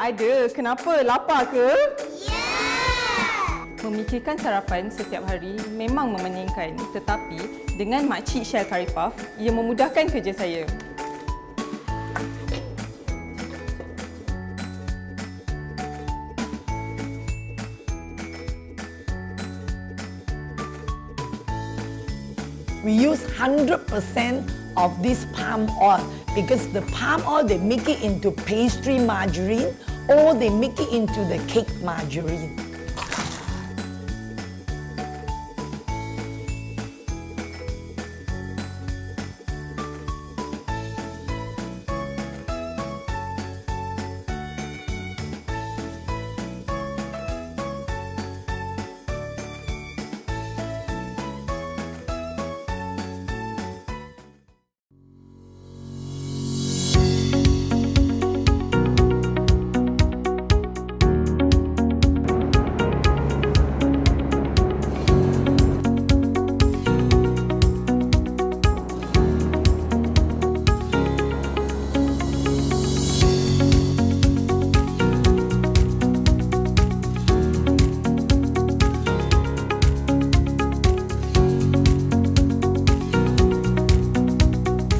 ada. Kenapa? Lapar ke? Ya! Memikirkan sarapan setiap hari memang memeningkan. Tetapi, dengan makcik Shell Curry Puff, ia memudahkan kerja saya. We use 100% of this palm oil because the palm oil, they make it into pastry margarine or they make it into the cake margarine.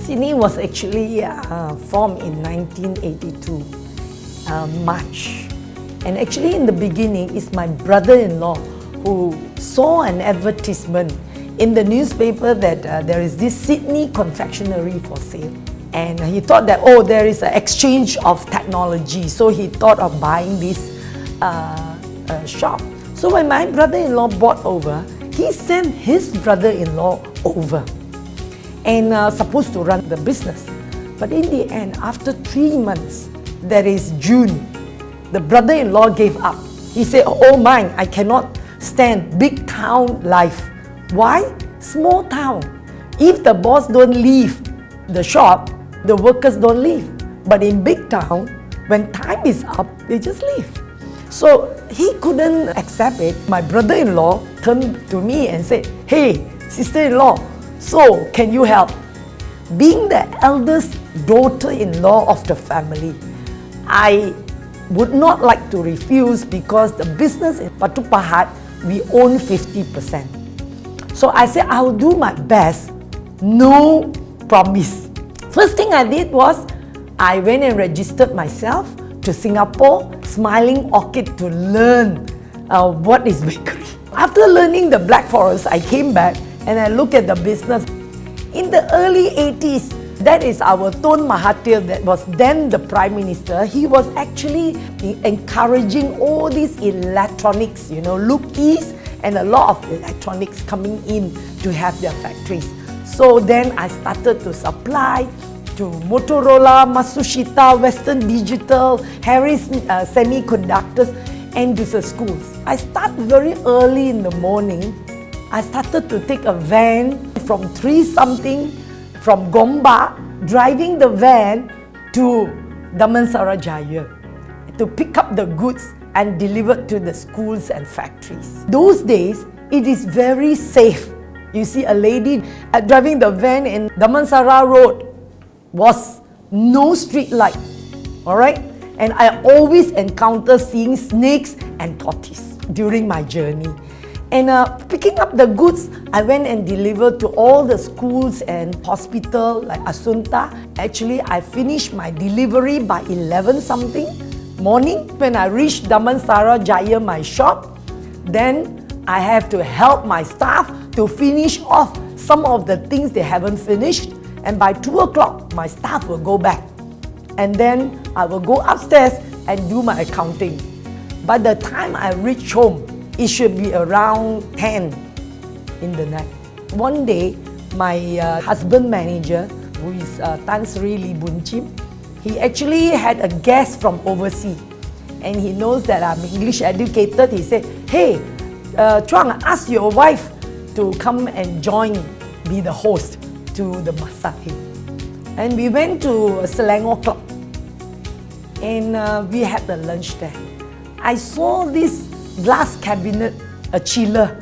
Sydney was actually formed in 1982, March. And actually in the beginning, it's my brother-in-law who saw an advertisement in the newspaper that there is this Sydney confectionery for sale. And he thought that, oh, there is an exchange of technology. So he thought of buying this shop. So when my brother-in-law bought over, he sent his brother-in-law over and supposed to run the business. But in the end, after 3 months, that is June, the brother-in-law gave up. He said, oh my, I cannot stand big town life. Why? Small town. If the boss don't leave the shop, the workers don't leave. But in big town, when time is up, they just leave. So he couldn't accept it. My brother-in-law turned to me and said, hey, sister-in-law, so can you help? Being the eldest daughter-in-law of the family, I would not like to refuse because the business in Batu Pahat, we own 50%. So I said, I'll do my best, no promise. First thing I did was, I went and registered myself to Singapore Smiling Orchid to learn what is bakery. After learning the Black Forest, I came back and I looked at the business. In the early 80s, that is our Tun Mahathir, that was then the Prime Minister. He was actually encouraging all these electronics, look east, and a lot of electronics coming in to have their factories. So then I started to supply to Motorola, Matsushita, Western Digital, Harris Semiconductors, and to the schools. I start very early in the morning. I started to take a van from 3-something from Gombak, driving the van to Damansara Jaya to pick up the goods and deliver to the schools and factories. Those days, it is very safe. You see a lady driving the van in Damansara Road, was no street light, all right? And I always encounter seeing snakes and tortoise during my journey. And picking up the goods, I went and delivered to all the schools and hospital like Asunta. Actually, I finished my delivery by 11-something morning. When I reached Damansara Jaya, my shop, then I have to help my staff to finish off some of the things they haven't finished. And by 2 o'clock, my staff will go back. And then I will go upstairs and do my accounting. By the time I reach home, it should be around 10 in the night. One day, my husband manager, who is Tan Sri Lee Boon Chim, he actually had a guest from overseas. And he knows that I'm English educated. He said, hey, Chuang, ask your wife to come and join, be the host to the masak. And we went to Selangor Club. And we had the lunch there. I saw this glass cabinet, a chiller.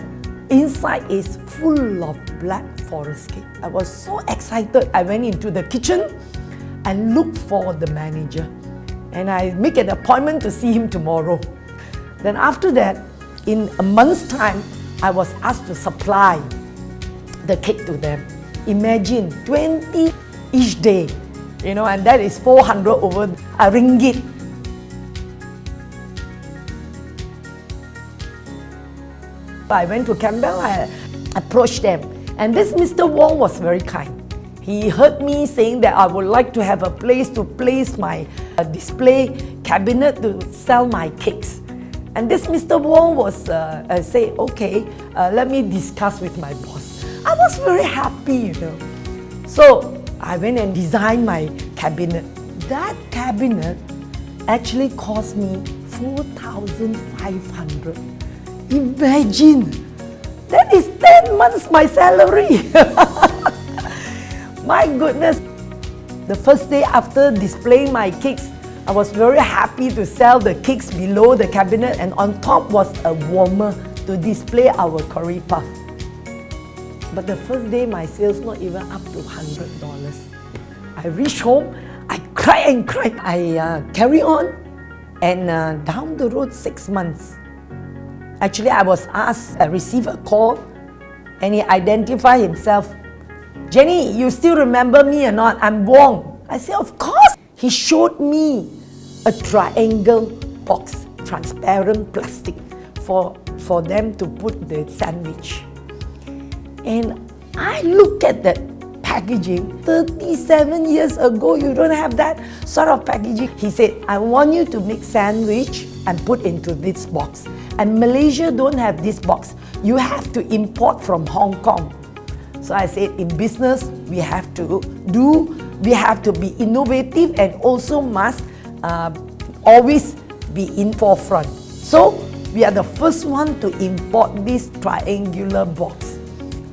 Inside is full of Black Forest cake. I was so excited. I went into the kitchen and looked for the manager. And I make an appointment to see him tomorrow. Then after that, in a month's time, I was asked to supply the cake to them. Imagine 20 each day, you know, and that is 400 over a ringgit. I went to Campbell, I approached them, and this Mr. Wong was very kind. He heard me saying that I would like to have a place to place my display cabinet to sell my cakes. And this Mr. Wong was say, okay, let me discuss with my boss. I was very happy, you know. So I went and designed my cabinet. That cabinet actually cost me 4,500. Imagine, that is 10 months my salary. My goodness. The first day after displaying my cakes, I was very happy to sell the cakes below the cabinet, and on top was a warmer to display our curry puff. But the first day my sales not even up to $100. I reached home, I cried and cried. I carry on, and down the road 6 months. Actually, I was asked, I received a call, and he identified himself. Jenny, you still remember me or not? I'm Wong. I said, of course. He showed me a triangle box, transparent plastic, for them to put the sandwich. And I look at that packaging. 37 years ago, you don't have that sort of packaging. He said, I want you to make sandwich and put into this box. And Malaysia don't have this box. You have to import from Hong Kong. So I said, in business, we have to be innovative, and also must always be in forefront. So we are the first one to import this triangular box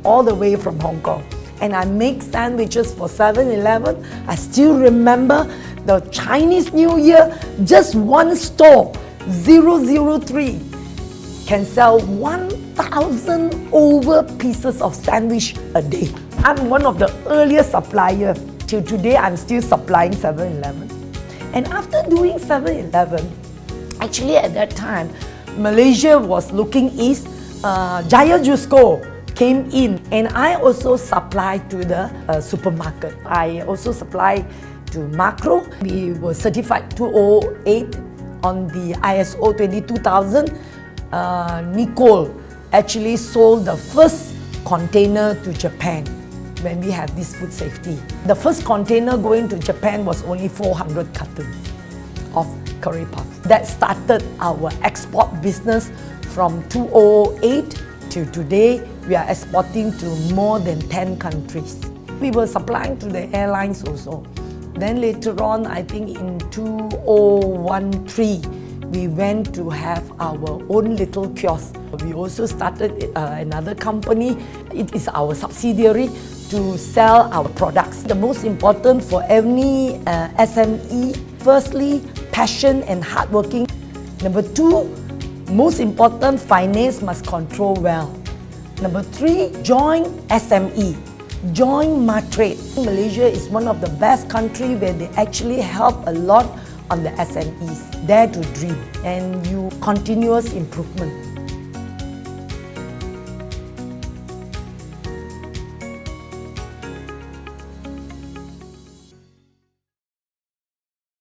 all the way from Hong Kong. And I make sandwiches for 7-Eleven. I still remember the Chinese New Year, just one store, 003, can sell 1,000 over pieces of sandwich a day. I'm one of the earliest suppliers. Till today, I'm still supplying 7-Eleven. And after doing 7-Eleven, actually at that time, Malaysia was looking east. Jaya Jusco came in, and I also supplied to the supermarket. I also supplied to Macro. We were certified 208 on the ISO 22000. Nicole actually sold the first container to Japan when we have this food safety. The first container going to Japan was only 400 cartons of curry puff. That started our export business from 2008 to today. We are exporting to more than 10 countries. We were supplying to the airlines also. Then later on, I think in 2013, we went to have our own little kiosk. We also started another company. It is our subsidiary to sell our products. The most important for any SME, firstly, passion and hardworking. Number 2, most important, finance must control well. Number 3, join SME. Join Matrade. Malaysia is one of the best countries where they actually help a lot on the SMEs. Dare to dream, and you continuous improvement.